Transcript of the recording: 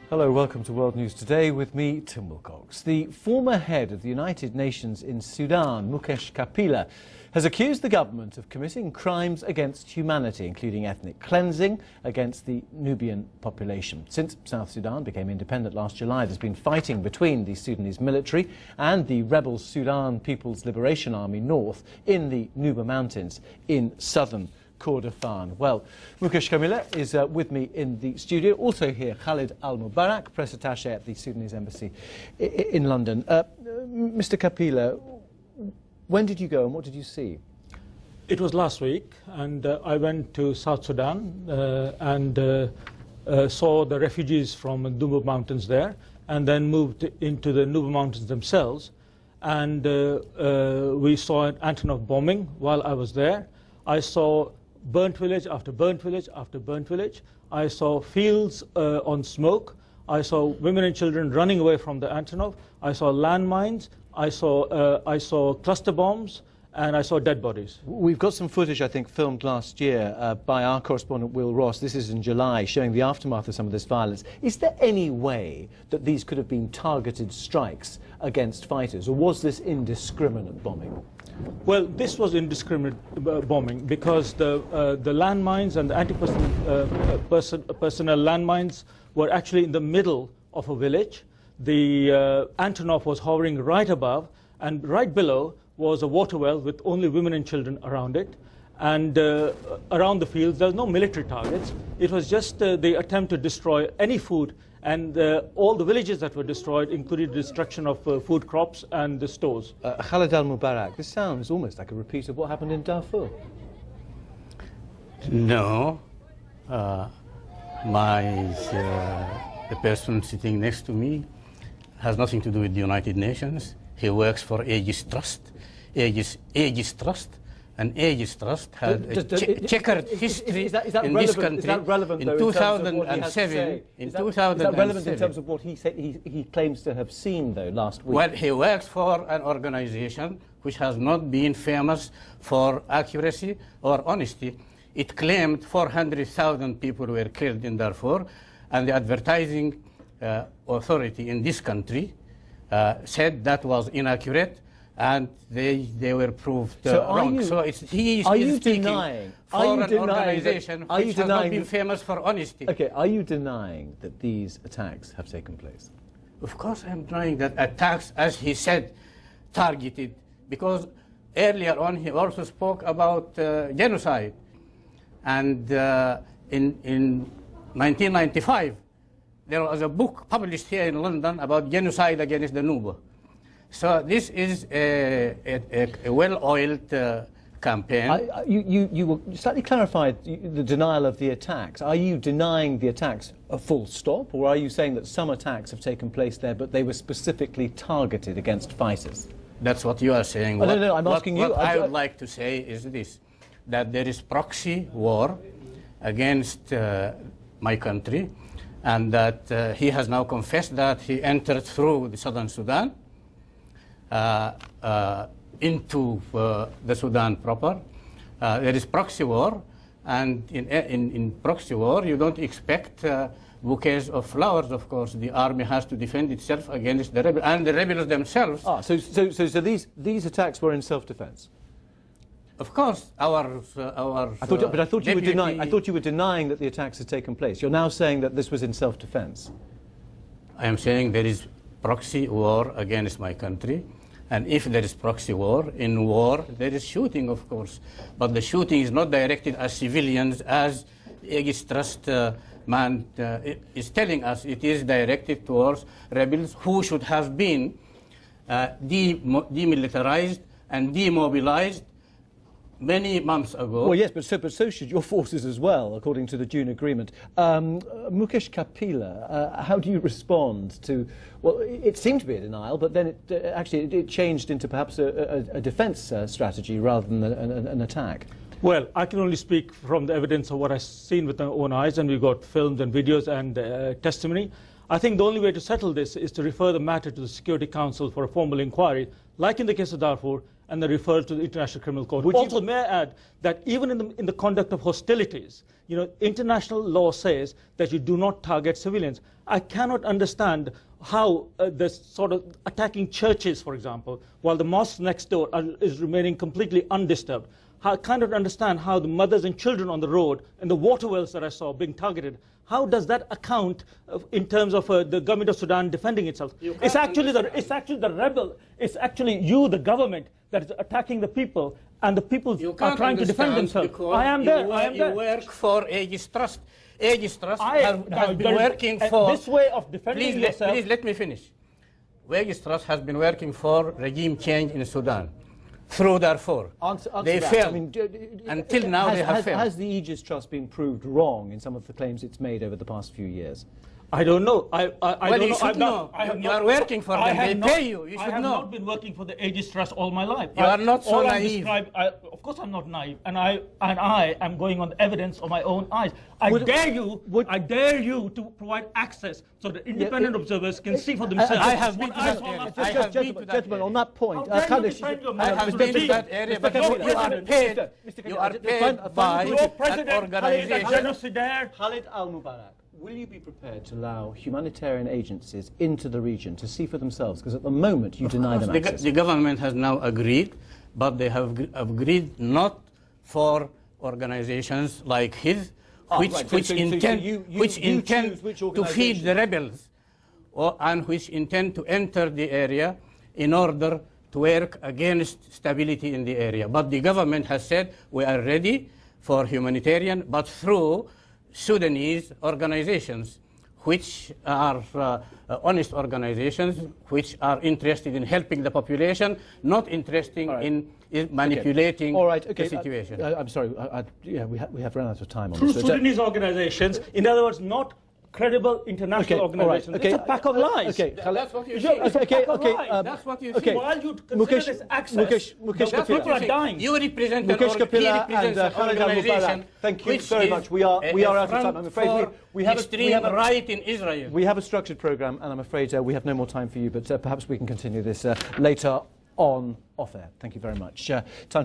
Hello, welcome to World News Today with me, Tim Wilcox. The former head of the United Nations in Sudan, Mukesh Kapila, has accused the government of committing crimes against humanity, including ethnic cleansing against the Nubian population. Since South Sudan became independent last July, there's been fighting between the Sudanese military and the rebel Sudan People's Liberation Army North in the Nuba Mountains in southern Kordofan. Well, Mukesh Kapila is with me in the studio. Also here, Khalid Al-Mubarak, press attaché at the Sudanese embassy in London. Mr. Kapila, when did you go and what did you see? It was last week, and I went to South Sudan and saw the refugees from the Nuba Mountains there, and then moved into the Nuba Mountains themselves. And we saw an Antonov bombing while I was there. I saw burnt village after burnt village after burnt village. I saw fields on smoke. I saw women and children running away from the Antonov. I saw landmines. I saw cluster bombs, and I saw dead bodies. We've got some footage, I think, filmed last year by our correspondent Will Ross. This is in July, showing the aftermath of some of this violence. Is there any way that these could have been targeted strikes against fighters, or was this indiscriminate bombing? Well, this was indiscriminate bombing because the landmines and the anti-personnel landmines were actually in the middle of a village. The Antonov was hovering right above, and right below was a water well with only women and children around it. And around the fields, there was no military targets. It was just the attempt to destroy any food. And all the villages that were destroyed included destruction of food crops and the stores. Khalid Al-Mubarak, this sounds almost like a repeat of what happened in Darfur. No. The person sitting next to me has nothing to do with the United Nations. He works for Aegis Trust. Aegis Trust. And Aegis Trust had a checkered history in this country. Is that relevant, in 2007, is that relevant in terms of what he claims to have seen, though, last week? Well, he works for an organization which has not been famous for accuracy or honesty. It claimed 400,000 people were killed in Darfur, and the advertising authority in this country said that was inaccurate, and they were proved wrong. So he is speaking for an organization which has not been famous for honesty. Okay, are you denying that these attacks have taken place? Of course I'm denying that attacks, as he said, targeted, because earlier on he also spoke about genocide. And in 1995, there was a book published here in London about genocide against the Nuba. So this is a well-oiled campaign. You slightly clarified the denial of the attacks. Are you denying the attacks a full stop, or are you saying that some attacks have taken place there, but they were specifically targeted against fighters? That's what you are saying. No, I'm asking you. What I would like to say is this, that there is proxy war against my country, and that he has now confessed that he entered through the southern Sudan into the Sudan proper. There is proxy war, and in proxy war you don't expect bouquets of flowers, of course. The army has to defend itself against the rebels, and the rebels themselves. So these attacks were in self-defense? Of course, I thought you were denying that the attacks had taken place. You're now saying that this was in self-defense. I am saying there is proxy war against my country, and if there is proxy war, in war there is shooting, of course, but the shooting is not directed at civilians, as Aegis Trust man is telling us. It is directed towards rebels who should have been demilitarized and demobilized many months ago. Well, yes, but so should your forces as well, according to the June agreement. Mukesh Kapila, how do you respond to, well, it seemed to be a denial, but then it changed into perhaps a defence strategy rather than an attack? Well, I can only speak from the evidence of what I've seen with my own eyes, and we've got films and videos and testimony. I think the only way to settle this is to refer the matter to the Security Council for a formal inquiry, like in the case of Darfur, and the referral to the International Criminal Court. Also, may I add that even in the conduct of hostilities, international law says that you do not target civilians. I cannot understand how the sort of attacking churches, for example, while the mosque next door is remaining completely undisturbed. I cannot understand how the mothers and children on the road and the water wells that I saw being targeted, how does that account in terms of the government of Sudan defending itself? It's actually the rebel, it's actually you, the government, that is attacking the people, and the people are trying to defend themselves. I am there. You work for Aegis Trust. Aegis Trust has been working for... This way of defending yourself... Please let me finish. Aegis Trust has been working for regime change in Sudan. Through Darfur. They failed. Until now, they have failed. Has the Aegis Trust been proved wrong in some of the claims it's made over the past few years? I don't know. I don't you should know. You are working for them. They pay you. You should know. I have not been working for the Aegis Trust all my life. You are not so naive. Of course, I'm not naive, and I am going on the evidence of my own eyes. I dare you to provide access so that independent observers can see for themselves. I have been to that area. Gentlemen, on that point, I have been to that area, but you are paid by an organization. Khalid al-Mubarak, will you be prepared to allow humanitarian agencies into the region to see for themselves? Because at the moment you deny them access. The government has now agreed, but they have agreed not for organizations like his, which intend to feed the rebels, and which intend to enter the area in order to work against stability in the area. But the government has said we are ready for humanitarian, but through Sudanese organizations, which are honest organizations, which are interested in helping the population, not interested in manipulating the situation. I'm sorry, we have run out of time on through this. Sudanese organizations, in other words, not credible international organizations. It's a pack of lies. That's what you see. That's what you see. While you consider this access, Mukesh people are dying. You represent Mukesh Kapila and Khalid al-Mubarak, thank you very much. We are out of time. I'm afraid we have extreme right in Israel. We have a structured program, and I'm afraid we have no more time for you, but perhaps we can continue this later on off air. Thank you very much. Time to